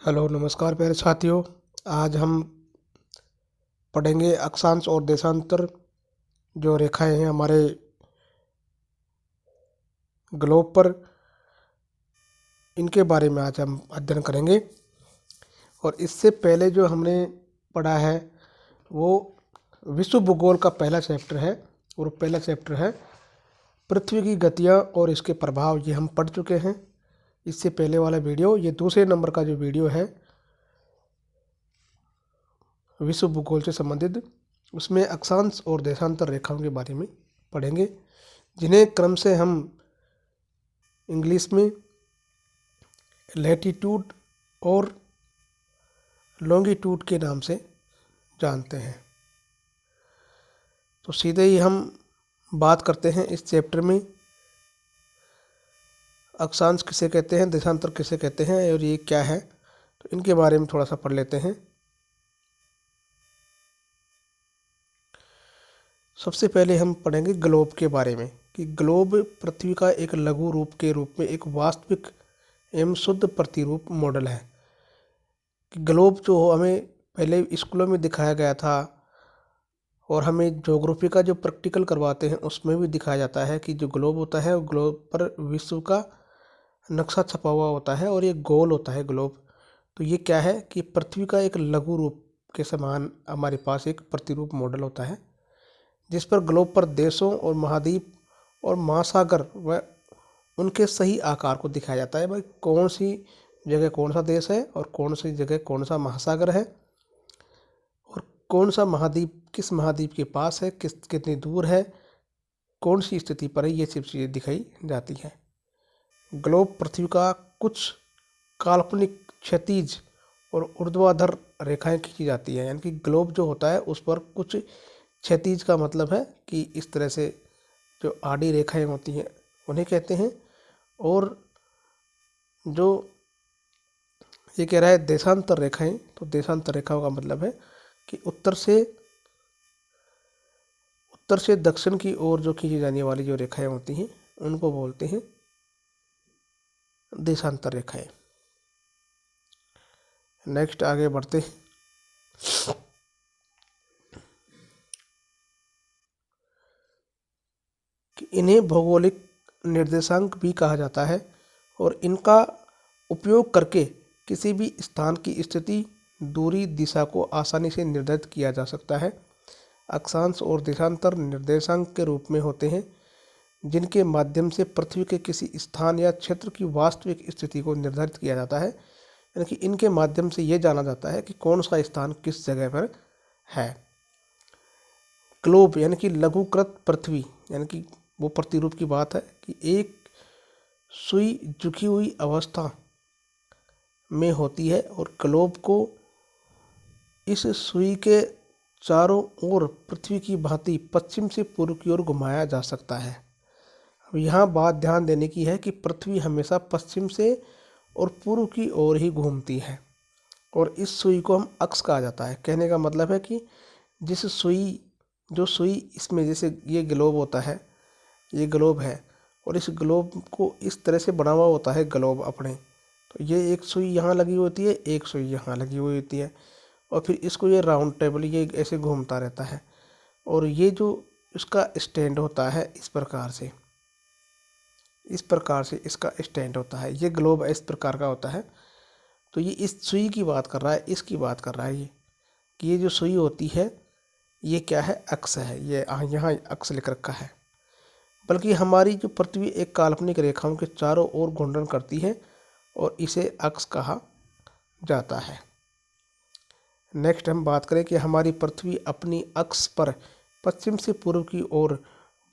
Hello नमस्कार प्यारे साथियों। आज हम पढ़ेंगे अक्षांश और देशांतर जो रेखाएं हैं हमारे ग्लोब पर, इनके बारे में आज हम अध्ययन करेंगे। और इससे पहले जो हमने पढ़ा है वो विश्व भूगोल का पहला चैप्टर है, और पहला चैप्टर है पृथ्वी की गतियाँ और इसके प्रभाव। ये हम पढ़ चुके हैं। इससे पहले वाला वीडियो, ये दूसरे नंबर का जो वीडियो है विश्व भूगोल से संबंधित, उसमें अक्षांश और देशांतर रेखाओं के बारे में पढ़ेंगे, जिन्हें क्रम से हम इंग्लिश में लैटीट्यूड और लॉन्गिट्यूड के नाम से जानते हैं। तो सीधे ही हम बात करते हैं इस चैप्टर में, अक्षांश किसे कहते हैं, देशांतर किसे कहते हैं और ये क्या है, तो इनके बारे में थोड़ा सा पढ़ लेते हैं। सबसे पहले हम पढ़ेंगे ग्लोब के बारे में, कि ग्लोब पृथ्वी का एक लघु रूप के रूप में एक वास्तविक एवं शुद्ध प्रतिरूप मॉडल है। ग्लोब जो हमें पहले स्कूलों में दिखाया गया था और हमें ज्योग्राफी का जो प्रैक्टिकल करवाते हैं उसमें भी दिखाया जाता है कि जो ग्लोब होता है, ग्लोब पर विश्व का नक्शा छपा हुआ होता है और ये गोल होता है ग्लोब। तो ये क्या है कि पृथ्वी का एक लघु रूप के समान हमारे पास एक प्रतिरूप मॉडल होता है, जिस पर ग्लोब पर देशों और महाद्वीप और महासागर व उनके सही आकार को दिखाया जाता है। भाई कौन सी जगह कौन सा देश है और कौन सी जगह कौन सा महासागर है, और कौन सा महाद्वीप किस महाद्वीप के पास है, कितनी दूर है, कौन सी स्थिति पर है, ये सब चीज़ें दिखाई जाती हैं। ग्लोब पृथ्वी का कुछ काल्पनिक क्षैतिज और ऊर्ध्वाधर रेखाएं खींची जाती हैं। यानी कि ग्लोब जो होता है उस पर कुछ क्षैतिज का मतलब है कि इस तरह से जो आड़ी रेखाएं होती हैं उन्हें कहते हैं। और जो ये कह रहा है देशांतर रेखाएं, तो देशांतर रेखाओं का मतलब है कि उत्तर से दक्षिण की ओर जो खींची जाने वाली जो रेखाएं होती हैं उनको बोलते हैं देशांतर रेखाएं। नेक्स्ट आगे बढ़ते हैं। कि इन्हें भौगोलिक निर्देशांक भी कहा जाता है और इनका उपयोग करके किसी भी स्थान की स्थिति, दूरी, दिशा को आसानी से निर्धारित किया जा सकता है। अक्षांश और देशांतर निर्देशांक के रूप में होते हैं जिनके माध्यम से पृथ्वी के किसी स्थान या क्षेत्र की वास्तविक स्थिति को निर्धारित किया जाता है। यानी कि इनके माध्यम से ये जाना जाता है कि कौन सा स्थान किस जगह पर है। ग्लोब यानी कि लघुकृत पृथ्वी, यानी कि वो प्रतिरूप की बात है कि एक सुई झुकी हुई अवस्था में होती है और ग्लोब को इस सुई के चारों ओर पृथ्वी की भांति पश्चिम से पूर्व की ओर घुमाया जा सकता है। अब यहाँ बात ध्यान देने की है कि पृथ्वी हमेशा पश्चिम से और पूर्व की ओर ही घूमती है, और इस सुई को हम अक्ष कहा जाता है। कहने का मतलब है कि जो सुई इसमें, जैसे ये ग्लोब होता है, ये ग्लोब है और इस ग्लोब को इस तरह से बना हुआ होता है ग्लोब अपने। तो ये एक सुई यहाँ लगी होती है, एक सुई यहाँ लगी हुई होती है, और फिर इसको ये राउंड टेबल ये ऐसे घूमता रहता है। और ये जो इसका स्टैंड होता है इस प्रकार से इसका स्टैंड होता है। ये ग्लोब इस प्रकार का होता है। तो ये इस सुई की बात कर रहा है, इसकी बात कर रहा है ये, कि ये जो सुई होती है ये क्या है, अक्ष है। ये यहाँ अक्ष लिख रखा है। बल्कि हमारी जो पृथ्वी एक काल्पनिक रेखाओं के चारों ओर घूर्णन करती है और इसे अक्ष कहा जाता है। नेक्स्ट हम बात करें कि हमारी पृथ्वी अपनी अक्ष पर पश्चिम से पूर्व की ओर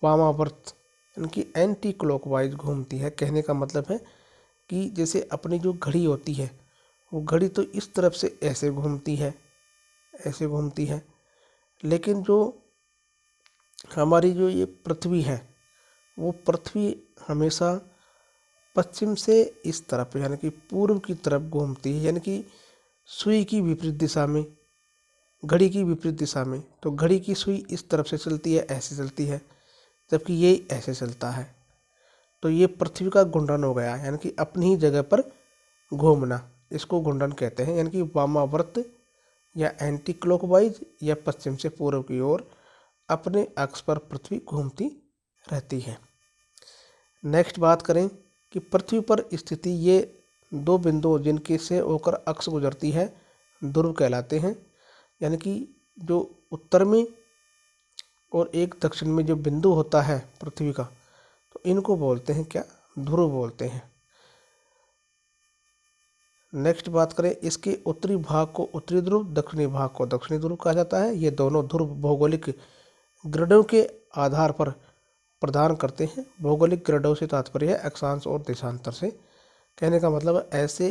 वामावर्त यानी कि एंटी क्लॉकवाइज घूमती है। कहने का मतलब है कि जैसे अपनी जो घड़ी होती है वो घड़ी तो इस तरफ से ऐसे घूमती है, लेकिन जो हमारी जो ये पृथ्वी है वो पृथ्वी हमेशा पश्चिम से इस तरफ यानी कि पूर्व की तरफ घूमती है। यानी कि सुई की विपरीत दिशा में, घड़ी की विपरीत दिशा में। तो घड़ी की सुई इस तरफ से चलती है, ऐसे चलती है, जबकि ये ऐसे चलता है। तो ये पृथ्वी का घूर्णन हो गया, यानी कि अपनी ही जगह पर घूमना। इसको घूर्णन कहते हैं, यानी कि वामावर्त या एंटी क्लॉकवाइज या पश्चिम से पूर्व की ओर अपने अक्ष पर पृथ्वी घूमती रहती है। नेक्स्ट बात करें कि पृथ्वी पर स्थिति ये दो बिंदु जिनके से होकर अक्ष गुजरती है ध्रुव कहलाते हैं, यानी कि जो उत्तर में और एक दक्षिण में जो बिंदु होता है पृथ्वी का, तो इनको बोलते हैं क्या, ध्रुव बोलते हैं। नेक्स्ट बात करें, इसके उत्तरी भाग को उत्तरी ध्रुव, दक्षिणी भाग को दक्षिणी ध्रुव कहा जाता है। ये दोनों ध्रुव भौगोलिक ग्रेडों के आधार पर प्रदान करते हैं। भौगोलिक ग्रेडों से तात्पर्य है अक्षांश और देशांतर से। कहने का मतलब है ऐसे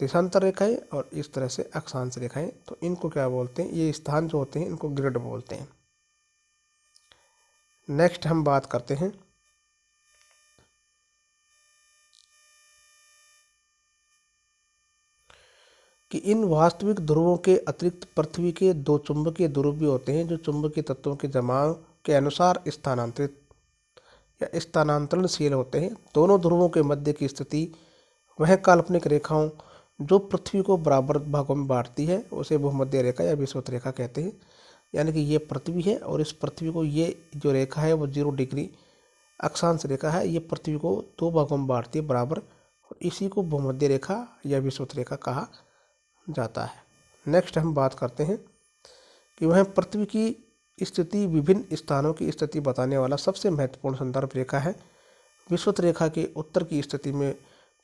देशांतर रेखाएं और इस तरह से अक्षांश रेखाएं, तो इनको क्या बोलते हैं, ये स्थान जो होते हैं इनको ग्रिड बोलते हैं। नेक्स्ट हम बात करते हैं कि इन वास्तविक ध्रुवों के अतिरिक्त पृथ्वी के दो चुंबकीय ध्रुव भी होते हैं जो चुंबकीय तत्वों के जमाव के अनुसार स्थानांतरित या स्थानांतरणशील होते हैं। दोनों ध्रुवों के मध्य की स्थिति वह काल्पनिक रेखाओं जो पृथ्वी को बराबर भागों में बांटती है उसे भूमध्य रेखा या विषुवत रेखा कहते हैं। यानी कि ये पृथ्वी है और इस पृथ्वी को ये जो रेखा है वो 0 डिग्री अक्षांश रेखा है, ये पृथ्वी को दो भागों में बांटती है बराबर, और इसी को भूमध्य रेखा या विषुवत रेखा कहा जाता है। नेक्स्ट हम बात करते हैं कि वह पृथ्वी की स्थिति विभिन्न स्थानों की स्थिति बताने वाला सबसे महत्वपूर्ण संदर्भ रेखा है। विषुवत रेखा के उत्तर की स्थिति में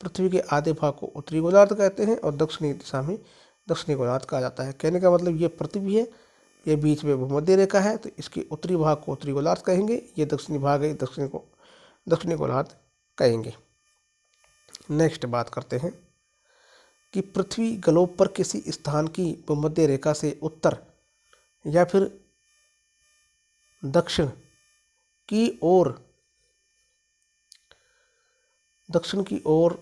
पृथ्वी के आधे भाग को उत्तरी गोलार्ध कहते हैं और दक्षिणी दिशा में दक्षिणी गोलार्ध कहा जाता है। कहने का मतलब ये पृथ्वी है, ये बीच में भूमध्य रेखा है, तो इसके उत्तरी भाग को उत्तरी गोलार्ध कहेंगे, ये दक्षिणी भाग है दक्षिणी गोलार्ध कहेंगे। नेक्स्ट बात करते हैं कि पृथ्वी ग्लोब पर किसी स्थान की भूमध्य रेखा से उत्तर या फिर दक्षिण की ओर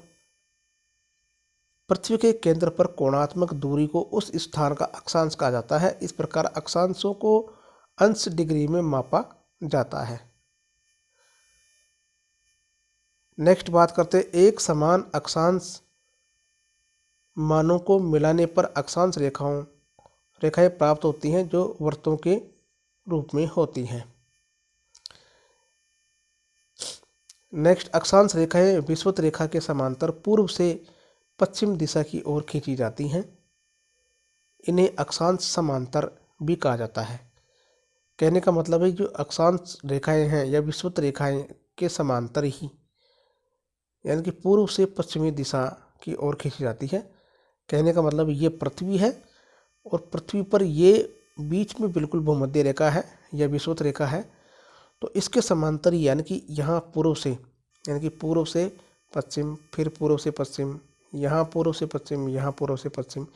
पृथ्वी के केंद्र पर कोणात्मक दूरी को उस स्थान का अक्षांश कहा जाता है। इस प्रकार अक्षांशों को अंश डिग्री में मापा जाता है। नेक्स्ट बात करते हैं, एक समान अक्षांश मानों को मिलाने पर अक्षांश रेखाएं प्राप्त होती हैं जो वृत्तों के रूप में होती हैं। नेक्स्ट, अक्षांश रेखाएं विषुवत रेखा के समांतर पूर्व से पश्चिम दिशा की ओर खींची जाती हैं। इन्हें अक्षांश समांतर भी कहा जाता है। कहने का मतलब है जो अक्षांश रेखाएं हैं या विषुवत रेखाएं के समांतर ही, यानी कि पूर्व से पश्चिमी दिशा की ओर खींची जाती है। कहने का मतलब ये पृथ्वी है और पृथ्वी पर ये बीच में बिल्कुल भूमध्य रेखा है या विषुवत रेखा है, तो इसके समांतर ही, यानी कि यहाँ पूर्व से, यानी कि पूर्व से पश्चिम, फिर पूर्व से पश्चिम, यहाँ पूर्व से पश्चिम, यहाँ पूर्व से पश्चिम,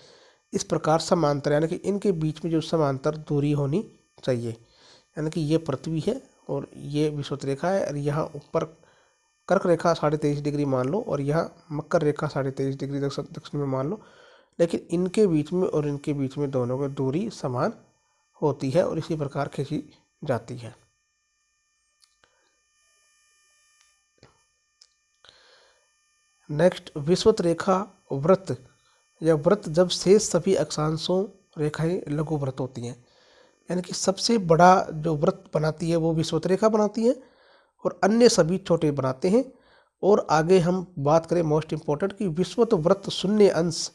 इस प्रकार समांतर, यानी कि इनके बीच में जो समांतर दूरी होनी चाहिए। यानी कि ये पृथ्वी है और ये विषुवत रेखा है और यहाँ ऊपर कर्क रेखा 23.5 डिग्री मान लो और यहाँ मकर रेखा 23.5 डिग्री दक्षिण में मान लो, लेकिन इनके बीच में और इनके बीच में दोनों की दूरी समान होती है और इसी प्रकार खींची जाती है। नेक्स्ट, विषुवत रेखा वृत्त या वृत्त जब शेष सभी अक्षांशों रेखाएं लघु वृत्त होती हैं, यानी कि सबसे बड़ा जो वृत्त बनाती है वो विषुवत रेखा बनाती है और अन्य सभी छोटे बनाते हैं। और आगे हम बात करें मोस्ट इम्पोर्टेंट कि विषुवत वृत्त शून्य अंश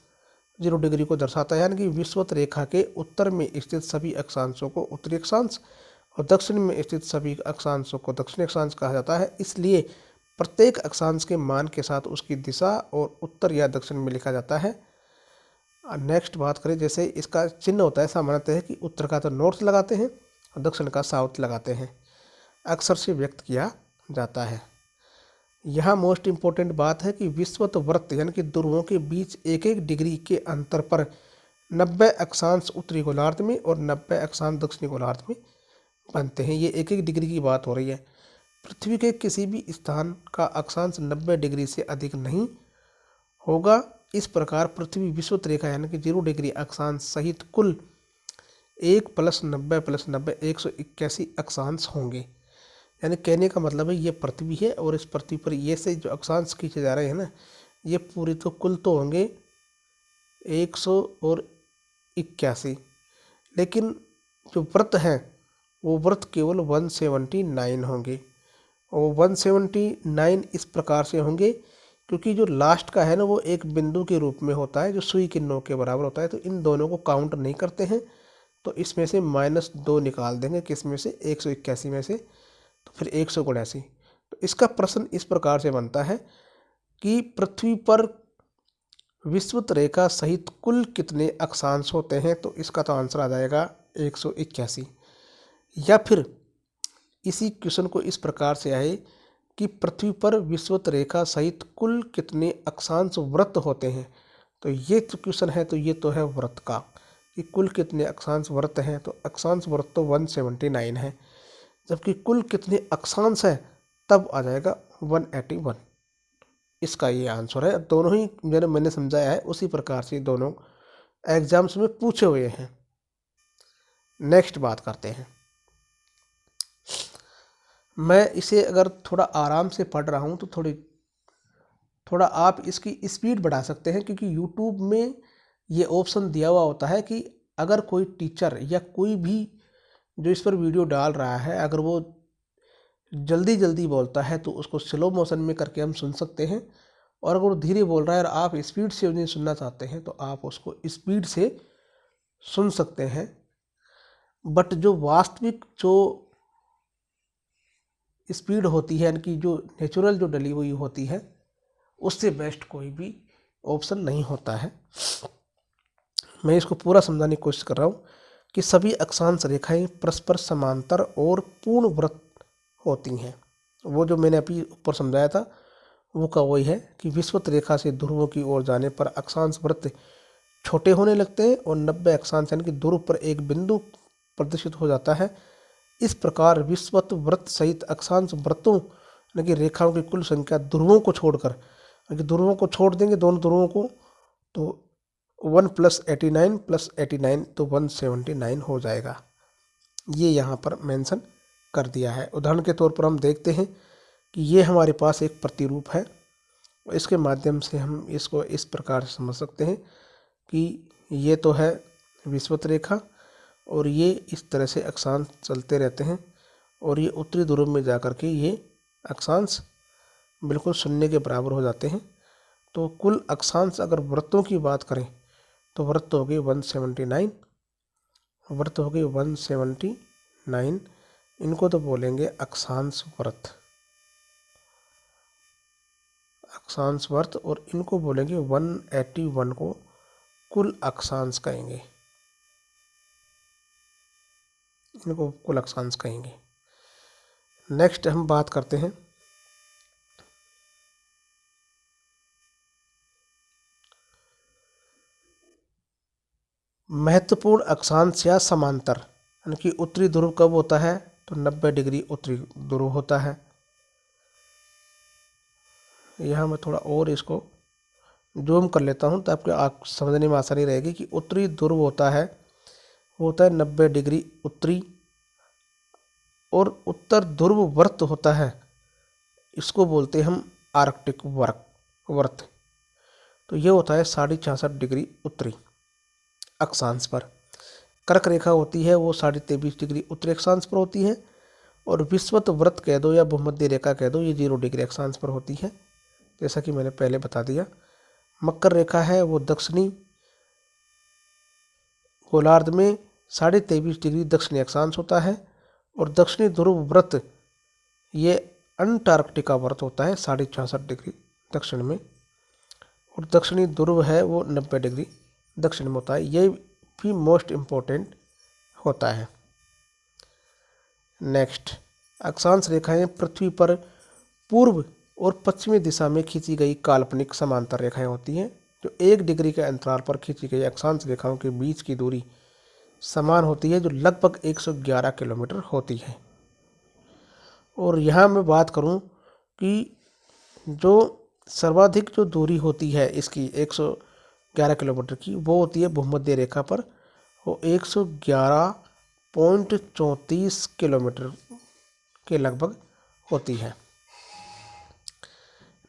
0 डिग्री को दर्शाता है, यानी कि विषुवत रेखा के उत्तर में स्थित सभी अक्षांशों को उत्तरी अक्षांश और दक्षिण में स्थित सभी अक्षांशों को दक्षिणी अक्षांश कहा जाता है। इसलिए प्रत्येक अक्षांश के मान के साथ उसकी दिशा और उत्तर या दक्षिण में लिखा जाता है। नेक्स्ट बात करें, जैसे इसका चिन्ह होता है सामान्यतः है कि उत्तर का तो नॉर्थ लगाते हैं और दक्षिण का साउथ लगाते हैं, अक्सर से व्यक्त किया जाता है। यहाँ मोस्ट इम्पोर्टेंट बात है कि विषुवत वृत्त यानी कि ध्रुवों के बीच 1-1 डिग्री के अंतर पर 90 अक्षांश उत्तरी गोलार्ध में और 90 अक्षांश दक्षिणी गोलार्ध में बनते हैं। ये 1-1 डिग्री की बात हो रही है। पृथ्वी के किसी भी स्थान का अक्षांश 90 डिग्री से अधिक नहीं होगा। इस प्रकार पृथ्वी विषुवत रेखा यानी कि 0 डिग्री अक्षांश सहित कुल 1 + 90 + 90 181 अक्षांश होंगे। यानी कहने का मतलब है ये पृथ्वी है और इस पृथ्वी पर ये से जो अक्षांश खींचे जा रहे हैं ना, ये पूरे तो कुल तो होंगे 100 और 81, लेकिन जो व्रत हैं वो व्रत केवल 179 होंगे। और 179 इस प्रकार से होंगे क्योंकि जो लास्ट का है ना वो एक बिंदु के रूप में होता है जो सुई की नोक के बराबर होता है, तो इन दोनों को काउंट नहीं करते हैं। तो इसमें से -2 निकाल देंगे, किस में से, 181 में से, तो फिर 182। तो इसका प्रश्न इस प्रकार से बनता है कि पृथ्वी पर विषुवत रेखा सहित कुल कितने अक्षांश होते हैं, तो इसका तो आंसर आ जाएगा 181। या फिर इसी क्वेश्चन को इस प्रकार से आए कि पृथ्वी पर विषुवत रेखा सहित कुल कितने अक्षांश वृत्त होते हैं, तो ये जो क्वेश्चन है तो ये तो है वृत्त का कि कुल कितने अक्षांश वृत्त हैं, तो अक्षांश वृत्त तो 179 है, जबकि कुल कितने अक्षांश है तब आ जाएगा 181। इसका ये आंसर है। दोनों ही मैंने समझाया है उसी प्रकार से दोनों एग्जाम्स में पूछे हुए हैं। नेक्स्ट बात करते हैं। मैं इसे अगर थोड़ा आराम से पढ़ रहा हूँ तो थोड़ा आप इसकी स्पीड बढ़ा सकते हैं, क्योंकि यूट्यूब में ये ऑप्शन दिया हुआ होता है कि अगर कोई टीचर या कोई भी जो इस पर वीडियो डाल रहा है अगर वो जल्दी जल्दी बोलता है तो उसको स्लो मोशन में करके हम सुन सकते हैं, और अगर वो धीरे बोल रहा है और आप स्पीड से उन्हें सुनना चाहते हैं तो आप उसको स्पीड से सुन सकते हैं। बट जो वास्तविक जो स्पीड होती है, यानी कि जो नेचुरल जो डली हुई होती है, उससे बेस्ट कोई भी ऑप्शन नहीं होता है। मैं इसको पूरा समझाने की कोशिश कर रहा हूँ कि सभी अक्षांश रेखाएं परस्पर समांतर और पूर्ण वृत्त होती हैं। वो जो मैंने अभी ऊपर समझाया था वो का वही है कि विषुवत रेखा से ध्रुवों की ओर जाने पर अक्षांश वृत्त छोटे होने लगते हैं और 90 अक्षांश यानी कि ध्रुव पर एक बिंदु प्रदर्शित हो जाता है। इस प्रकार विषुवत वृत्त सहित अक्षांश वृत्तों यानी कि रेखाओं की कुल संख्या ध्रुवों को छोड़कर, यानी कि ध्रुवों को छोड़ देंगे दोनों ध्रुवों को, तो 1 + 89 + 89 तो 179 हो जाएगा। ये यहाँ पर मेंशन कर दिया है। उदाहरण के तौर पर हम देखते हैं कि ये हमारे पास एक प्रतिरूप है, इसके माध्यम से हम इसको इस प्रकार से समझ सकते हैं कि ये तो है विषुवत रेखा और ये इस तरह से अक्षांश चलते रहते हैं और ये उत्तरी ध्रुव में जाकर के ये अक्षांश बिल्कुल शून्य के बराबर हो जाते हैं। तो कुल अक्षांश अगर वृत्तों की बात करें तो वृत्त हो गए 179, वृत्त हो गए 179, इनको तो बोलेंगे अक्षांश वृत्त, अक्षांश वृत्त, और इनको बोलेंगे 181 को कुल अक्षांश कहेंगे, इनको कुल अक्षांश कहेंगे। नेक्स्ट हम बात करते हैं महत्वपूर्ण अक्षांश या समांतर, यानी कि उत्तरी ध्रुव कब होता है, तो 90 डिग्री उत्तरी ध्रुव होता है। यहाँ मैं थोड़ा और इसको जूम कर लेता हूँ ताकि आप समझने में आसानी रहेगी कि उत्तरी ध्रुव होता है वो होता है 90 डिग्री उत्तरी, और उत्तर ध्रुव वृत्त होता है, इसको बोलते हैं हम आर्कटिक वृत्त, तो ये होता है 66.5 डिग्री उत्तरी अक्षांश पर। कर्क रेखा होती है वो 23.5 डिग्री उत्तरी अक्षांश पर होती है, और विषुवत वृत्त कह दो या भूमध्य रेखा कह दो ये 0 डिग्री अक्षांश पर होती है, जैसा कि मैंने पहले बता दिया। मकर रेखा है वो दक्षिणी गोलार्ध में 23.5 डिग्री दक्षिणी अक्षांश होता है, और दक्षिणी ध्रुव वृत्त ये अंटार्कटिका वृत्त होता है 66.5 डिग्री दक्षिण में, और दक्षिणी ध्रुव है वो 90 डिग्री दक्षिण में होता है। ये भी मोस्ट इम्पोर्टेंट होता है। नेक्स्ट, अक्षांश रेखाएं पृथ्वी पर पूर्व और पश्चिमी दिशा में खींची गई काल्पनिक समांतर रेखाएं होती हैं, जो 1 डिग्री के अंतराल पर खींची गई अक्षांश रेखाओं के बीच की दूरी समान होती है, जो लगभग 111 किलोमीटर होती है। और यहाँ मैं बात करूँ कि जो सर्वाधिक जो दूरी होती है इसकी 111 किलोमीटर की, वो होती है भूमध्य रेखा पर, वो 111.34 किलोमीटर के लगभग होती है।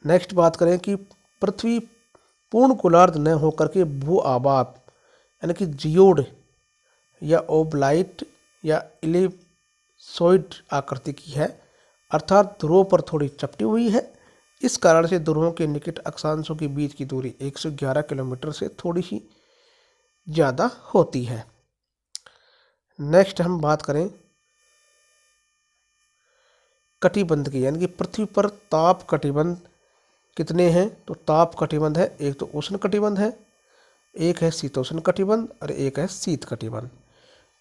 नेक्स्ट बात करें कि पृथ्वी पूर्ण गोलार्ध न होकर के भू आबाद यानी कि जियोड या ओबलाइट या इलिप्सॉइड आकृति की है, अर्थात ध्रुवों पर थोड़ी चपटी हुई है। इस कारण से ध्रुवों के निकट अक्षांशों के बीच की दूरी 111 किलोमीटर से थोड़ी सी ज़्यादा होती है। नेक्स्ट हम बात करें कटिबंध की, यानी कि पृथ्वी पर ताप कटिबंध कितने हैं? तो ताप कटिबंध है, एक तो उष्ण कटिबंध है, एक है शीतोष्ण कटिबंध और एक है शीत कटिबंध।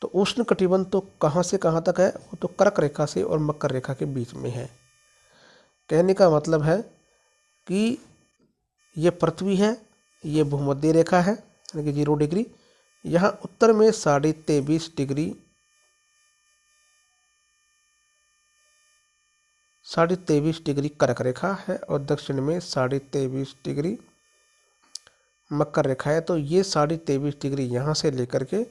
तो उष्ण कटिबंध तो कहाँ से कहाँ तक है? वो तो कर्क रेखा से और मकर रेखा के बीच में है। कहने का मतलब है कि ये पृथ्वी है, ये भूमध्य रेखा है यानी कि 0 डिग्री, यहाँ उत्तर में 23.5 डिग्री 23.5 डिग्री कर्क रेखा है और दक्षिण में 23.5 डिग्री मकर रेखा है। तो ये 23.5 डिग्री यहाँ से लेकर के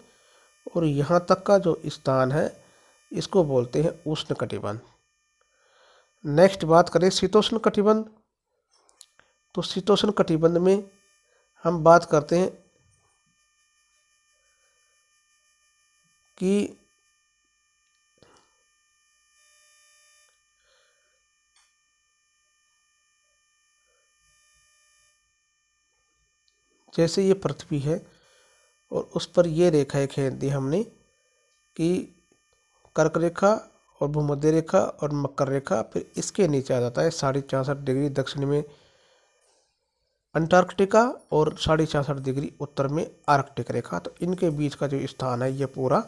और यहाँ तक का जो स्थान है इसको बोलते हैं उष्ण कटिबंध। नेक्स्ट बात करें शीतोष्ण कटिबंध। तो शीतोष्ण कटिबंध में हम बात करते हैं कि जैसे ये पृथ्वी है और उस पर ये रेखाएं खींच दी हमने कि कर्क रेखा और भूमध्य रेखा और मकर रेखा, फिर इसके नीचे आ जाता है 64.5 डिग्री दक्षिण में अंटार्कटिका और 64.5 डिग्री उत्तर में आर्कटिक रेखा। तो इनके बीच का जो स्थान है ये पूरा,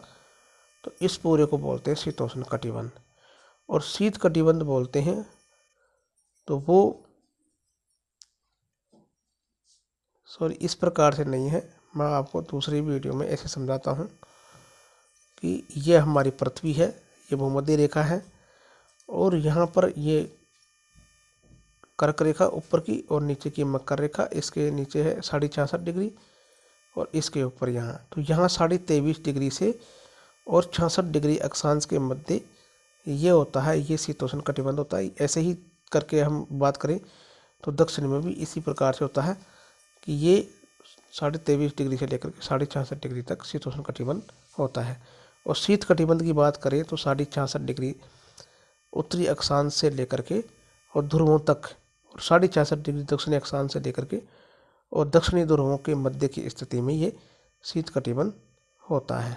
तो इस पूरे को बोलते हैं शीतोष्ण कटिबंध। और शीत कटिबंध बोलते हैं तो वो इस प्रकार से नहीं है, मैं आपको दूसरी वीडियो में ऐसे समझाता हूँ कि ये हमारी पृथ्वी है, ये भूमध्य रेखा है और यहाँ पर ये कर्क रेखा ऊपर की और नीचे की मकर रेखा, इसके नीचे है 66.5 डिग्री और इसके ऊपर यहाँ, तो यहाँ 23.5 डिग्री से और 66 डिग्री अक्षांश के मध्य ये होता है, ये शीतोष्ण कटिबंध होता है। ऐसे ही करके हम बात करें तो दक्षिण में भी इसी प्रकार से होता है कि ये 23.5 डिग्री से लेकर के 66.5 डिग्री तक शीतोष्ण कटिबंध होता है। और शीत कटिबंध की बात करें तो 66.5 डिग्री उत्तरी अक्षांश से लेकर के और ध्रुवों तक और 66.5 डिग्री दक्षिणी अक्षांश से लेकर के और दक्षिणी ध्रुवों के मध्य की स्थिति में ये शीत कटिबंध होता है।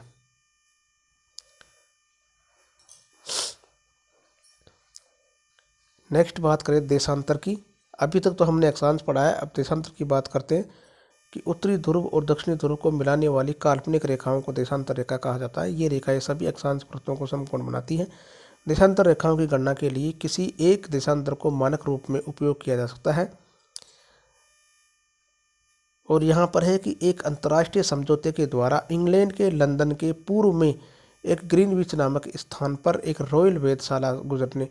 नेक्स्ट बात करें देशांतर की। अभी तक तो हमने अक्षांश पढ़ा है, अब देशांतर की बात करते हैं कि उत्तरी ध्रुव और दक्षिणी ध्रुव को मिलाने वाली काल्पनिक रेखाओं को देशांतर रेखा कहा जाता है। ये रेखाएं सभी अक्षांश वृत्तों को समकोण बनाती हैं। देशांतर रेखाओं की गणना के लिए किसी एक देशांतर को मानक रूप में उपयोग किया जा सकता है और यहाँ पर है कि एक अंतर्राष्ट्रीय समझौते के द्वारा इंग्लैंड के लंदन के पूर्व में एक ग्रीनविच नामक स्थान पर एक रॉयल वेधशाला गुजरने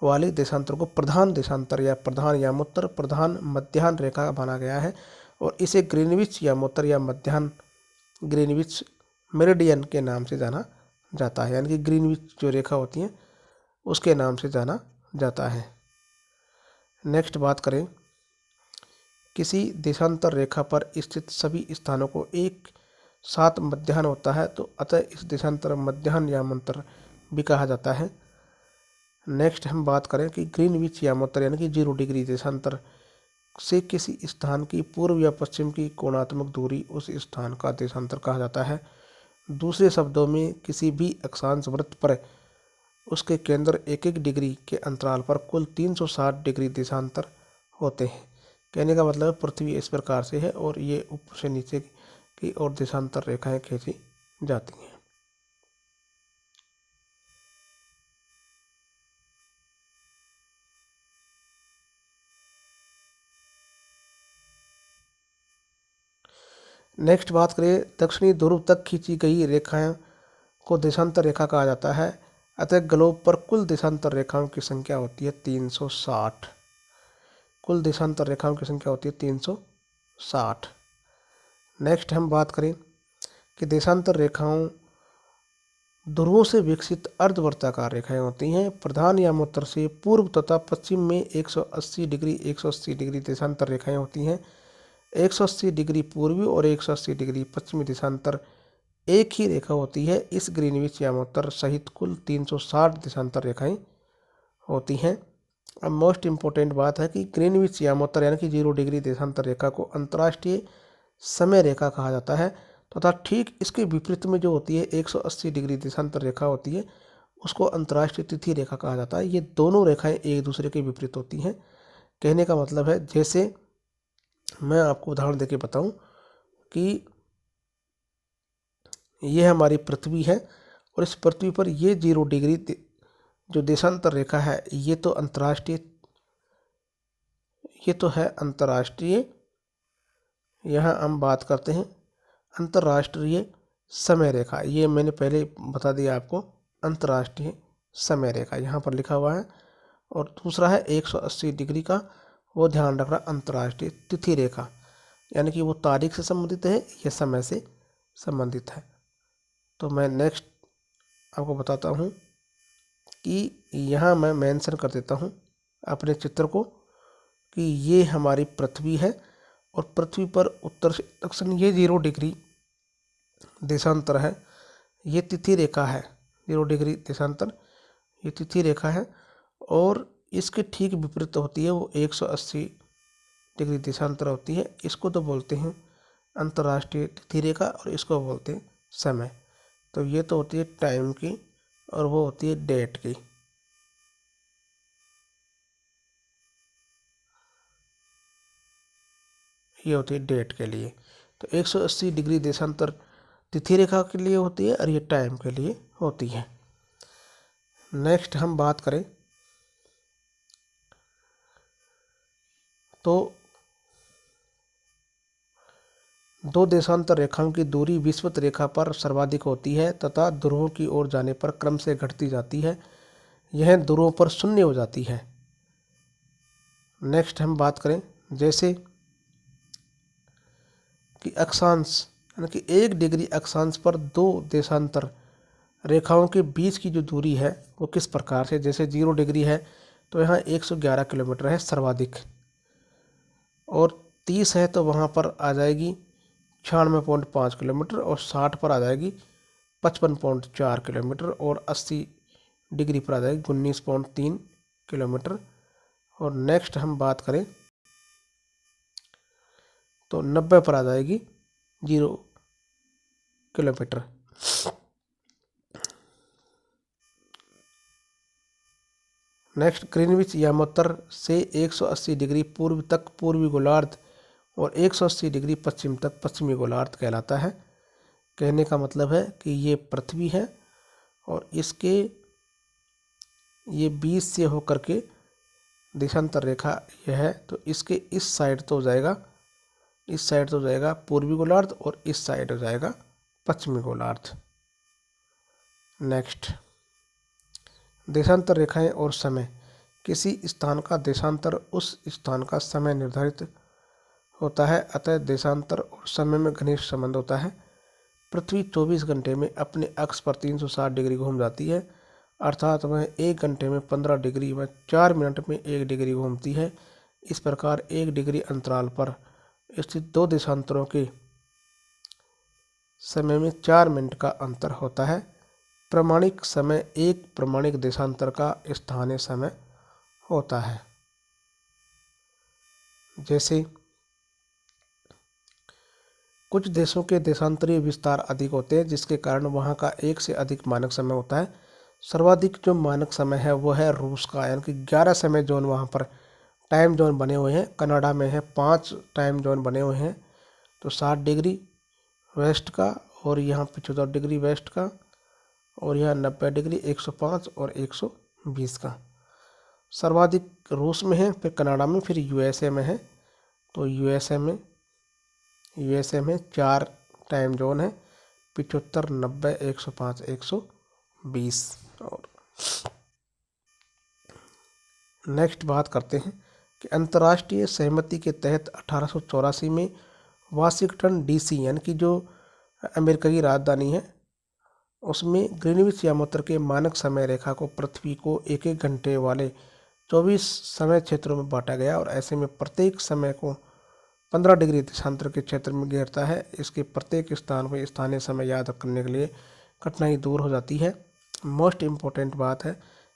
वाले देशांतर को प्रधान देशांतर या प्रधान यामोत्तर प्रधान मध्याह्न रेखा माना गया है और इसे ग्रीनविच यामोत्तर या मध्याह्न ग्रीनविच मेरिडियन के नाम से जाना जाता है, यानी कि ग्रीनविच जो रेखा होती है उसके नाम से जाना जाता है। नेक्स्ट बात करें किसी देशांतर रेखा पर स्थित सभी स्थानों को एक साथ मध्याह्न होता है, तो अतः इस देशांतर मध्याह्न यामांतर भी कहा जाता है। नेक्स्ट हम बात करें कि ग्रीनविच यामोत्तर यानी कि 0 डिग्री देशांतर से किसी स्थान की पूर्व या पश्चिम की कोणात्मक दूरी उस स्थान का देशांतर कहा जाता है। दूसरे शब्दों में किसी भी अक्षांश वृत्त पर उसके केंद्र 1-1 डिग्री के अंतराल पर कुल 360 डिग्री देशांतर होते हैं। कहने का मतलब पृथ्वी इस प्रकार से है और ये ऊपर से नीचे की ओर देशांतर रेखाएं खींची जाती हैं। नेक्स्ट बात करें दक्षिणी ध्रुव तक खींची गई रेखाएं को देशांतर रेखा कहा जाता है। अतः ग्लोब पर कुल देशांतर रेखाओं की संख्या होती है 360। कुल देशांतर रेखाओं की संख्या होती है 360। नेक्स्ट हम बात करें कि देशांतर रेखाओं ध्रुवों से विकसित अर्धवर्ताकार रेखाएं होती हैं। प्रधान यामोत्तर से पूर्व तथा पश्चिम में 180 डिग्री 180 डिग्री देशांतर रेखाएं होती हैं। 180 डिग्री पूर्वी और 180 डिग्री पश्चिमी देशांतर एक ही रेखा होती है। इस ग्रीनविच यामोत्तर सहित कुल 360 देशांतर रेखाएं होती हैं। अब मोस्ट इम्पोर्टेंट बात है कि ग्रीनविच यामोत्तर यानी कि 0 डिग्री देशांतर रेखा को अंतर्राष्ट्रीय समय रेखा कहा जाता है तथा ठीक इसके विपरीत में जो होती है 180 डिग्री देशांतर रेखा होती है उसको अंतर्राष्ट्रीय तिथि रेखा कहा जाता है। ये दोनों रेखाएं एक दूसरे के विपरीत होती हैं। कहने का मतलब है, जैसे मैं आपको उदाहरण देके बताऊं कि ये हमारी पृथ्वी है और इस पृथ्वी पर ये 0 डिग्री जो देशांतर रेखा है ये तो है अंतर्राष्ट्रीय। यहाँ हम बात करते हैं अंतर्राष्ट्रीय समय रेखा। ये मैंने पहले बता दिया आपको, अंतर्राष्ट्रीय समय रेखा यहाँ पर लिखा हुआ है। और दूसरा है 180 डिग्री का, वो ध्यान रखना, अंतर्राष्ट्रीय तिथि रेखा, यानी कि वो तारीख से संबंधित है या समय से संबंधित है। तो मैं नेक्स्ट आपको बताता हूँ कि यहाँ मैं मेंशन कर देता हूँ अपने चित्र को कि ये हमारी पृथ्वी है और पृथ्वी पर उत्तर से दक्षिण ये 0 डिग्री देशांतर है। ये तिथि रेखा है, 0 डिग्री देशांतर ये तिथि रेखा है। और इसके ठीक विपरीत होती है वो 180 डिग्री देशांतर होती है। इसको तो बोलते हैं अंतर्राष्ट्रीय तिथि रेखा और इसको बोलते हैं समय। तो ये तो होती है टाइम की और वो होती है डेट की। ये होती है डेट के लिए। तो 180 डिग्री देशांतर तिथि रेखा के लिए होती है और ये टाइम के लिए होती है। नेक्स्ट हम बात करें तो दो देशांतर रेखाओं की दूरी विषुवत रेखा पर सर्वाधिक होती है तथा ध्रुवों की ओर जाने पर क्रम से घटती जाती है। यह ध्रुवों पर शून्य हो जाती है। नेक्स्ट हम बात करें जैसे कि अक्षांश, यानी कि 1 डिग्री अक्षांश पर दो देशांतर रेखाओं के बीच की जो दूरी है वो किस प्रकार से, जैसे 0 डिग्री है तो यहाँ 111 किलोमीटर है सर्वाधिक, और 30 है तो वहाँ पर आ जाएगी 96.5 किलोमीटर, और 60 पर आ जाएगी 55.4 किलोमीटर, और 80 डिग्री पर आ जाएगी 19.3 किलोमीटर। और नेक्स्ट हम बात करें तो 90 पर आ जाएगी 0 किलोमीटर। नेक्स्ट ग्रीनविच यामोत्तर से 180 डिग्री पूर्व तक पूर्वी गोलार्ध और 180 डिग्री पश्चिम तक पश्चिमी गोलार्ध कहलाता है। कहने का मतलब है कि ये पृथ्वी है और इसके ये बीच से होकर के देशांतर रेखा यह है, तो इसके इस साइड तो हो जाएगा, इस साइड तो हो जाएगा पूर्वी गोलार्ध और इस साइड हो जाएगा पश्चिमी गोलार्ध। नेक्स्ट देशांतर रेखाएं और समय। किसी स्थान का देशांतर उस स्थान का समय निर्धारित होता है, अतः देशांतर और समय में घनिष्ठ संबंध होता है। पृथ्वी 24 घंटे में अपने अक्ष पर 360 डिग्री घूम जाती है, अर्थात वह 1 घंटे में 15 डिग्री व 4 मिनट में 1 डिग्री घूमती है। इस प्रकार 1 डिग्री अंतराल पर स्थित दो देशांतरों के समय में 4 मिनट का अंतर होता है। प्रमाणिक समय एक प्रमाणिक देशांतर का स्थानीय समय होता है। जैसे कुछ देशों के देशांतरीय विस्तार अधिक होते हैं जिसके कारण वहाँ का एक से अधिक मानक समय होता है। सर्वाधिक जो मानक समय है वो है रूस का, यानी कि 11 समय जोन वहाँ पर टाइम जोन बने हुए हैं। कनाडा में है 5 टाइम जोन बने हुए हैं, तो 60 डिग्री वेस्ट का, और यहाँ 75 डिग्री वेस्ट का, और यहाँ 90 डिग्री 105 और 120 का। सर्वाधिक रूस में है, फिर कनाडा में, फिर यूएसए में है। तो यूएसए में 4 टाइम जोन है, 75, 90, 105, 120। और नेक्स्ट बात करते हैं कि अंतर्राष्ट्रीय सहमति के तहत 1884 में वाशिंगटन डीसी, यानी कि जो अमेरिका की राजधानी है, उसमें ग्रीनविच यामोत्तर के मानक समय रेखा को पृथ्वी को 1-1 घंटे वाले 24 समय क्षेत्रों में बांटा गया, और ऐसे में प्रत्येक समय को 15 डिग्री देशांतर के क्षेत्र में घेरता है। इसके प्रत्येक स्थान पर स्थानीय समय याद करने के लिए कठिनाई दूर हो जाती है। मोस्ट इम्पोर्टेंट बात है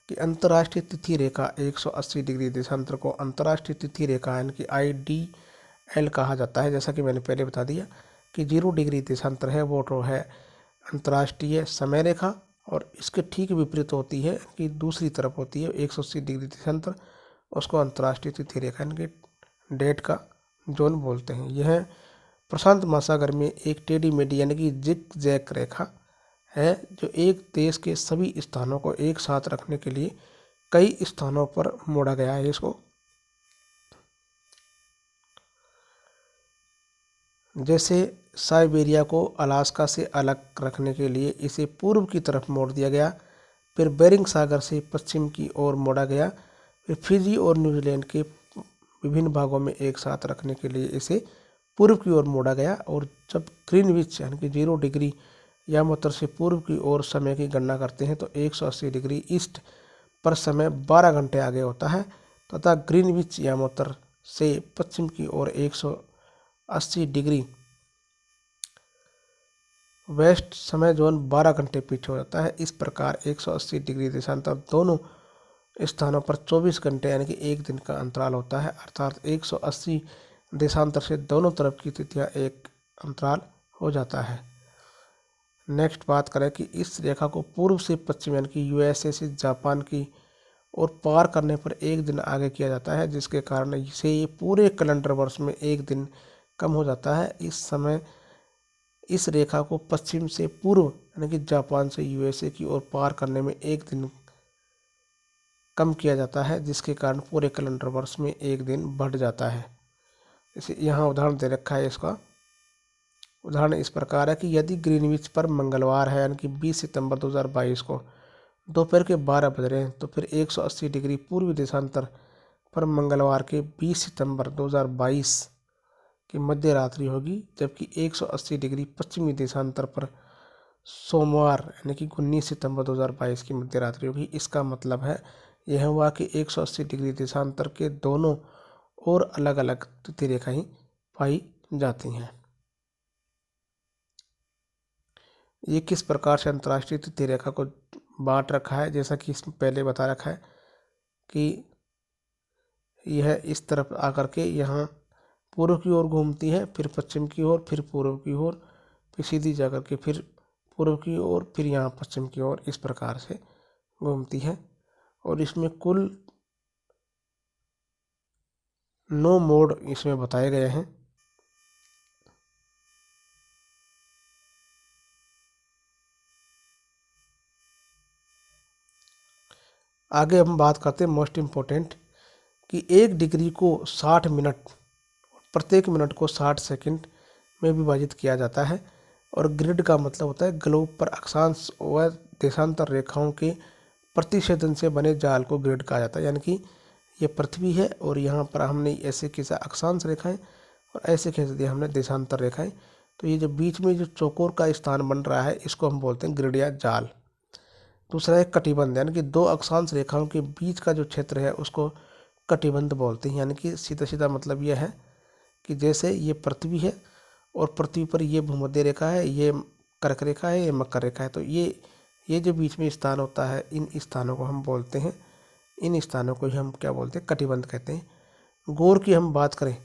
कि अंतर्राष्ट्रीय तिथि रेखा 180 डिग्री देशांतर को अंतर्राष्ट्रीय तिथि रेखा यानी कि IDL कहा जाता है। जैसा कि मैंने पहले बता दिया कि 0 डिग्री देशांतर है वो तो है अंतर्राष्ट्रीय समय रेखा, और इसके ठीक विपरीत होती है कि दूसरी तरफ होती है 180 डिग्री देशांतर, उसको अंतर्राष्ट्रीय तिथि रेखा यानी कि डेट का जोन बोलते हैं। यह प्रशांत महासागर में एक टेढ़ी मेढ़ी यानी कि जिग जैग रेखा है जो एक देश के सभी स्थानों को एक साथ रखने के लिए कई स्थानों पर मोड़ा गया है। इसको जैसे साइबेरिया को अलास्का से अलग रखने के लिए इसे पूर्व की तरफ मोड़ दिया गया, फिर बेरिंग सागर से पश्चिम की ओर मोड़ा गया, फिर फिजी और न्यूजीलैंड के विभिन्न भागों में एक साथ रखने के लिए इसे पूर्व की ओर मोड़ा गया। और जब ग्रीनविच यानी कि 0 डिग्री यामोत्तर से पूर्व की ओर समय की गणना करते हैं तो 180 डिग्री ईस्ट पर समय 12 घंटे आगे होता है, तथा ग्रीनविच यामोत्तर से पश्चिम की ओर 180 डिग्री वेस्ट समय जोन 12 घंटे पीछे हो जाता है। इस प्रकार 180 डिग्री देशांतर दोनों स्थानों पर 24 घंटे यानी कि एक दिन का अंतराल होता है, अर्थात 180 देशांतर से दोनों तरफ की तिथियां एक अंतराल हो जाता है। नेक्स्ट बात करें कि इस रेखा को पूर्व से पश्चिम यानी कि USA से जापान की और पार करने पर एक दिन आगे किया जाता है, जिसके कारण इसे ये पूरे कैलेंडर वर्ष में एक दिन कम हो जाता है। इस समय इस रेखा को पश्चिम से पूर्व यानी कि जापान से USA की ओर पार करने में एक दिन कम किया जाता है, जिसके कारण पूरे कैलेंडर वर्ष में एक दिन बढ़ जाता है। इसे यहाँ उदाहरण दे रखा है। इसका उदाहरण इस प्रकार है कि यदि ग्रीनविच पर मंगलवार है यानी कि 20 सितंबर 2022 को दोपहर के 12 बज रहे हैं, तो फिर 180 डिग्री पूर्वी देशांतर पर मंगलवार के 20 सितंबर 2022 की मध्य रात्रि होगी, जबकि 180 डिग्री पश्चिमी देशांतर पर सोमवार यानी कि 19 सितंबर 2022 की मध्य रात्रि होगी। इसका मतलब है यह हुआ कि 180 डिग्री देशांतर के दोनों और अलग अलग तिथि रेखाएं पाई जाती हैं। ये किस प्रकार से अंतर्राष्ट्रीय तिथि रेखा को बांट रखा है, जैसा कि इसमें पहले बता रखा है कि यह इस तरफ आकर के यहाँ पूर्व की ओर घूमती है, फिर पश्चिम की ओर, फिर पूर्व की ओर, फिर सीधी जाकर के फिर पूर्व की ओर, फिर यहाँ पश्चिम की ओर, इस प्रकार से घूमती है। और इसमें कुल 9 मोड इसमें बताए गए हैं। आगे हम बात करते हैं मोस्ट इम्पोर्टेंट कि 1 डिग्री को 60 मिनट, प्रत्येक मिनट को 60 सेकंड में विभाजित किया जाता है। और ग्रिड का मतलब होता है ग्लोब पर अक्षांश व देशांतर रेखाओं के प्रतिच्छेदन से बने जाल को ग्रिड कहा जाता है। यानी कि ये पृथ्वी है और यहाँ पर हमने ऐसे खींचा अक्षांश रेखाएं और ऐसे खींच दिया हमने देशांतर रेखाएं, तो ये जो बीच में जो चौकोर का स्थान बन रहा है इसको हम बोलते हैं ग्रिड या जाल। दूसरा है कटिबंध, यानी कि 2 अक्षांश रेखाओं के बीच का जो क्षेत्र है उसको कटिबंध बोलते हैं। यानी कि सीधा सीधा मतलब यह है कि जैसे ये पृथ्वी है और पृथ्वी पर ये भूमध्य रेखा है, ये कर्क रेखा है, ये मकर रेखा है, तो ये जो बीच में स्थान होता है इन स्थानों को हम बोलते हैं, इन स्थानों को ही हम क्या बोलते हैं, कटिबंध कहते हैं। गोर की हम बात करें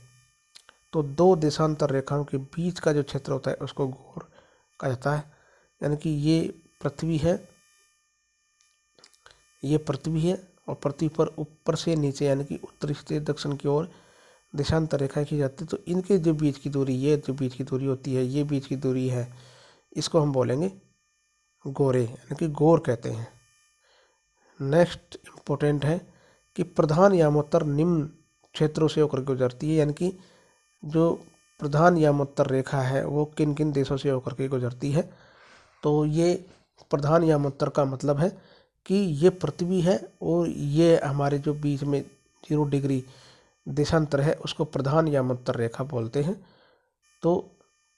तो 2 देशांतर रेखाओं के बीच का जो क्षेत्र होता है उसको गोर कहा जाता है। यानी कि ये पृथ्वी है, ये पृथ्वी है और पृथ्वी पर ऊपर से नीचे यानी कि उत्तरी से दक्षिण की ओर देशांतर रेखाएं खींची जाती है, तो इनके जो बीच की दूरी, ये जो बीच की दूरी होती है, ये बीच की दूरी है, इसको हम बोलेंगे गोरे, यानी कि गोर कहते हैं। नेक्स्ट इम्पोर्टेंट है कि प्रधान यामोत्तर निम्न क्षेत्रों से होकर गुजरती है। यानी कि जो प्रधान यामोत्तर रेखा है वो किन किन देशों से होकर के गुजरती है, तो ये प्रधान यामोत्तर का मतलब है कि ये पृथ्वी है और ये हमारे जो बीच में 0 डिग्री देशांतर है उसको प्रधान यामोत्तर रेखा बोलते हैं। तो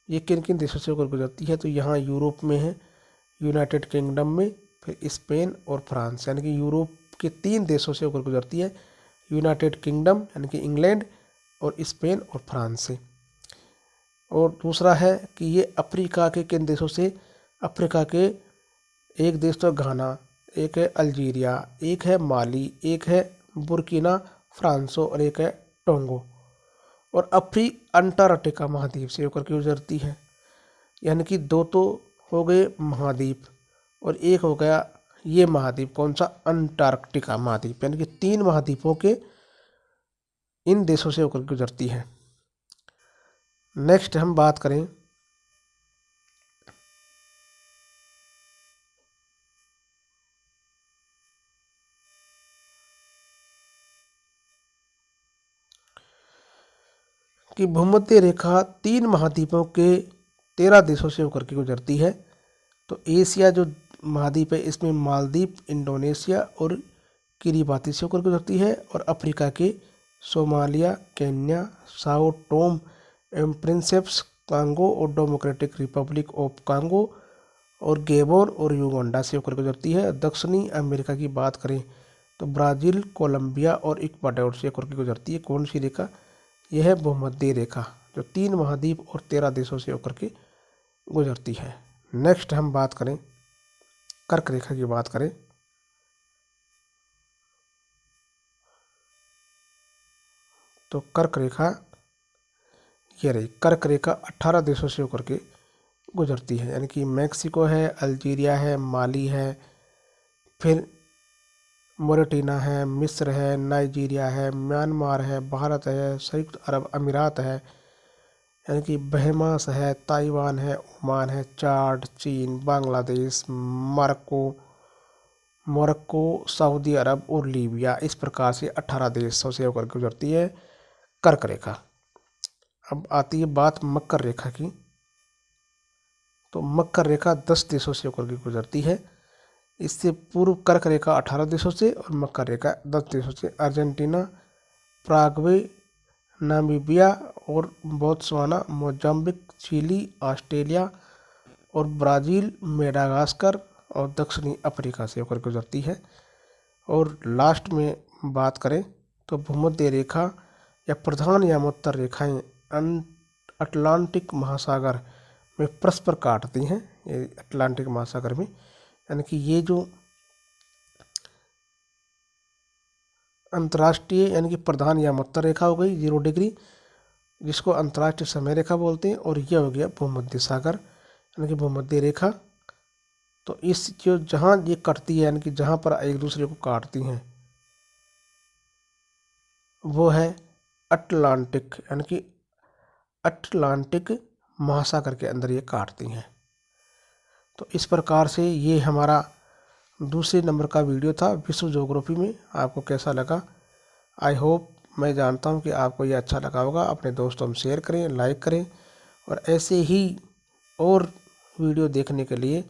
ये किन किन देशों से होकर गुजरती है, तो यहाँ यूरोप में है, यूनाइटेड किंगडम में, फिर स्पेन और फ्रांस, यानी कि यूरोप के 3 देशों से होकर गुजरती है, यूनाइटेड किंगडम यानी कि इंग्लैंड और स्पेन और फ्रांस से। और दूसरा है कि ये अफ्रीका के किन देशों से, अफ्रीका के एक देश तो घाना, एक है अल्जीरिया, एक है माली, एक है बुर्किना फ्रांसो और एक है टोंगो। और अंटार्कटिका महाद्वीप से होकर के गुजरती है। यानी कि दो तो हो गए महाद्वीप और एक हो गया ये महाद्वीप, कौन सा, अंटार्कटिका महाद्वीप। यानी कि 3 महाद्वीपों के इन देशों से होकर गुजरती है। नेक्स्ट हम बात करें कि भूमध्य रेखा 3 महाद्वीपों के 13 देशों से होकर के गुजरती है। तो एशिया जो महाद्वीप है इसमें मालदीव, इंडोनेशिया और किरिबाती से होकर गुजरती है। और अफ्रीका के सोमालिया, केन्या, साओ टोम एवं प्रिंसेप्स, कांगो और डेमोक्रेटिक रिपब्लिक ऑफ कांगो और गेबोन और युगांडा से होकर गुजरती है। दक्षिणी अमेरिका की बात करें तो ब्राज़ील, कोलंबिया और इक्वाडोर से होकर के गुजरती है। कौन सी रेखा, यह है भूमध्य रेखा जो 3 महाद्वीप और 13 देशों से होकर के गुजरती है। नेक्स्ट हम बात करें कर्क रेखा की बात करें तो कर्क रेखा ये रही। कर्क रेखा 18 देशों से होकर के गुजरती है। यानी कि मैक्सिको है, अल्जीरिया है, माली है, फिर मोरिटानिया है, मिस्र है, नाइजीरिया है, म्यांमार है, भारत है, संयुक्त अरब अमीरात है, यानी कि बहमास है, ताइवान है, ओमान है, चाड, चीन, बांग्लादेश, मोरक्को, सऊदी अरब और लीबिया। इस प्रकार से 18 देशों से होकर गुजरती है कर्क रेखा। अब आती है बात मकर रेखा की। तो मकर रेखा 10 देशों से होकर के गुजरती है। इससे पूर्व कर्क रेखा 18 देशों से और मकर रेखा 10 देशों से। अर्जेंटीना, प्रागवे, नामीबिया और बोत्सवाना, मोजाम्बिक, चिली, ऑस्ट्रेलिया और ब्राज़ील, मेडागास्कर और दक्षिणी अफ्रीका से होकर गुजरती है। और लास्ट में बात करें तो भूमध्य रेखा या प्रधान यामोत्तर रेखाएं अटलांटिक महासागर में परस्पर काटती हैं। ये अटलांटिक महासागर में, यानी कि ये जो अंतर्राष्ट्रीय यानी कि प्रधान यामोत्तर रेखा हो गई 0 डिग्री, जिसको अंतर्राष्ट्रीय समय रेखा बोलते हैं। और यह हो गया भूमध्य सागर यानी कि भूमध्य रेखा। तो इस जो जहाँ ये कटती है यानी कि जहाँ पर एक दूसरे को काटती हैं वो है अटलांटिक, यानी कि अटलांटिक महासागर के अंदर ये काटती हैं। तो इस प्रकार से ये हमारा दूसरे नंबर का वीडियो था विश्व ज्योग्राफी में। आपको कैसा लगा, आई होप, मैं जानता हूँ कि आपको ये अच्छा लगा होगा। अपने दोस्तों में शेयर करें, लाइक करें और ऐसे ही और वीडियो देखने के लिए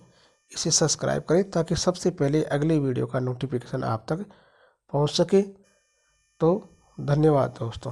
इसे सब्सक्राइब करें ताकि सबसे पहले अगले वीडियो का नोटिफिकेशन आप तक पहुँच सके। तो धन्यवाद दोस्तों।